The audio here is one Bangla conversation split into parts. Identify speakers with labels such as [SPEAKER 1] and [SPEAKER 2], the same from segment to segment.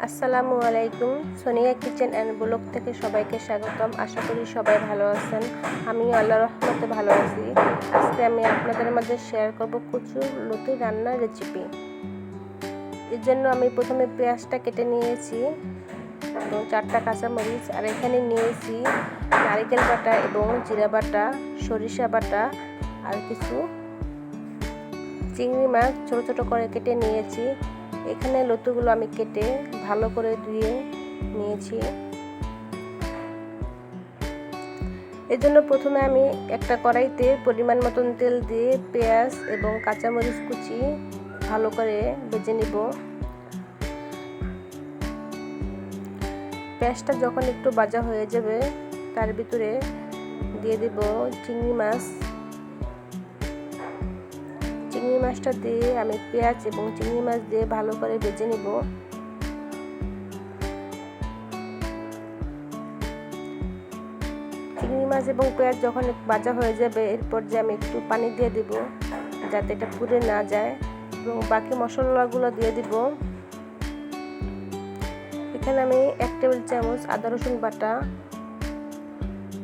[SPEAKER 1] আসসালামু আলাইকুম। সোনিয়া কিচেন অ্যান্ড ব্লগ থেকে সবাইকে স্বাগতম। আশা করি সবাই ভালো আছেন। আমিও আল্লাহর রহমতে ভালো আছি। আজকে আমি আপনাদের মাঝে শেয়ার করব কচুর লতি রান্নার রেসিপি। এর জন্য আমি প্রথমে পেঁয়াজটা কেটে নিয়েছি এবং 4টা কাঁচামরিচ, আর এখানে নিয়েছি নারকেল বাটা এবং জিরা বাটা, সরিষা বাটা, আর কিছু চিংড়ি মাছ ছোট ছোট করে কেটে নিয়েছি। এখানে লতিগুলো আমি কেটে ভালো করে ধুয়ে নিয়েছি। এর জন্য প্রথমে আমি একটা কড়াইতে পরিমাণ মতন তেল দিয়ে পেঁয়াজ এবং কাঁচামরিচ কুচি ভালো করে ভেজে নিব। পেঁয়াজটা যখন একটু ভাজা হয়ে যাবে তার ভিতরে দিয়ে দেব চিংড়ি মাছটা দিয়ে আমি পেঁয়াজ এবং চিংড়ি মাছ দিয়ে ভালো করে ভেজে নিব। চিংড়ি মাছ এবং পেঁয়াজ যখন ভাজা হয়ে যাবে এরপর যে আমি একটু পানি দিয়ে দিব যাতে এটা পুড়ে না যায়, এবং বাকি মশলাগুলো দিয়ে দিব। এখানে আমি 1 টেবিল চামচ আদা রসুন বাটা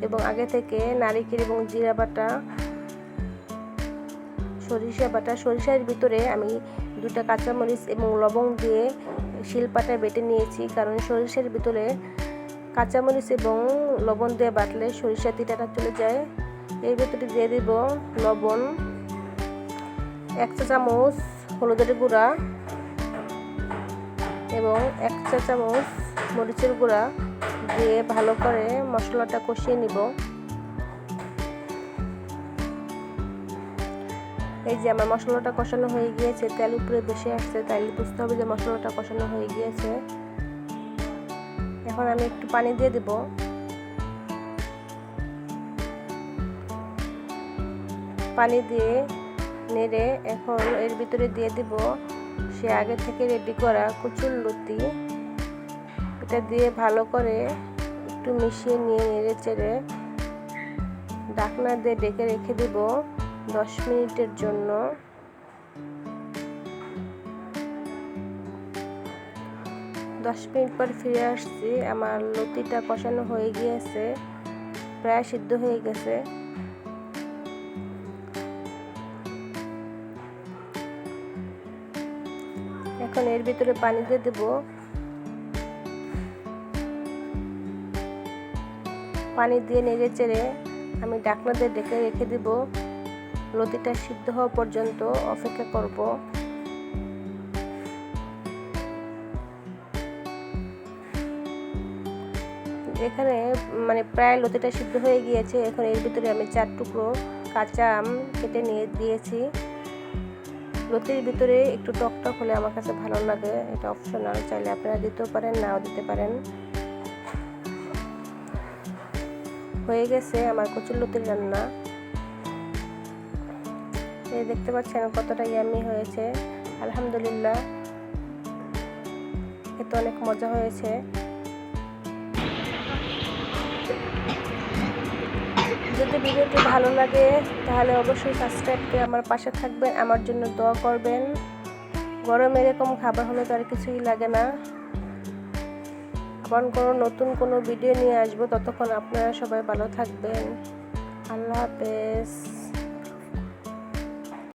[SPEAKER 1] এবং আগে থেকে নারকেল এবং জিরা বাটা, সরিষা বাটা, সরিষার ভিতরে আমি 2টা কাঁচামরিচ এবং লবঙ্গ দিয়ে শিলপাটায় বেটে নিয়েছি, কারণ সরিষার ভিতরে কাঁচামরিচ এবং লবণ দিয়ে বাটলে সরিষার তিতাটা চলে যায়। এর ভিতরে দিয়ে দিব লবণ, 1 চা চামচ হলুদের গুঁড়া এবং 1 চা চামচ মরিচের গুঁড়া দিয়ে ভালো করে মশলাটা কষিয়ে নিব। এই যে আমার মশলাটা কষানো হয়ে গিয়েছে, তেল উপরে বেশি আসছে, তাইলে বুঝতে হবে যে মশলাটা কষানো হয়ে গিয়েছে। এখন আমি একটু পানি দিয়ে দেব। পানি দিয়ে নেড়ে এখন এর ভিতরে দিয়ে দেব সে আগে থেকে রেডি করা কচুর লতি। এটা দিয়ে ভালো করে একটু মিশিয়ে নিয়ে নেড়ে চেড়ে ঢাকনা দিয়ে ঢেকে রেখে দেব 10 মিনিটের জন্য। 10 মিনিট পর ফিরে আসছি। আমার লতিটা কষানো হয়ে গিয়েছে, প্রায় সিদ্ধ হয়ে গেছে। এখন এর ভিতরে পানি দিয়ে দেব। পানি দিয়ে নেড়ে চেড়ে আমি ঢাকনা দিয়ে ঢেকে রেখে দেব। লতিটা সিদ্ধ হওয়া পর্যন্ত অপেক্ষা করব। এখানে প্রায় লতিটা সিদ্ধ হয়ে গিয়েছে। এখন এর ভিতরে আমি 4 টুকরো কাঁচা আম কেটে নিয়ে দিয়েছি। লতির ভিতরে একটু টক হলে আমার কাছে ভালো লাগে, এটা অপশনাল, চাইলে আপনারা দিতেও পারেন, নাও দিতে পারেন। হয়ে গেছে আমার কচুর লতির রান্না। এই দেখতে পাচ্ছেন কতটা ইয়ামি হয়েছে। আলহামদুলিল্লাহ, এতে অনেক মজা হয়েছে। যদি ভিডিওটি ভালো লাগে তাহলে অবশ্যই সাবস্ক্রাইব করে আমার পাশে থাকবেন, আমার জন্য দোয়া করবেন। গরমে এরকম খাবার হলে তো আর কিছুই লাগে না। আবার নতুন কোনো ভিডিও নিয়ে আসবো, ততক্ষণ আপনারা সবাই ভালো থাকবেন। আল্লাহ হাফেজ।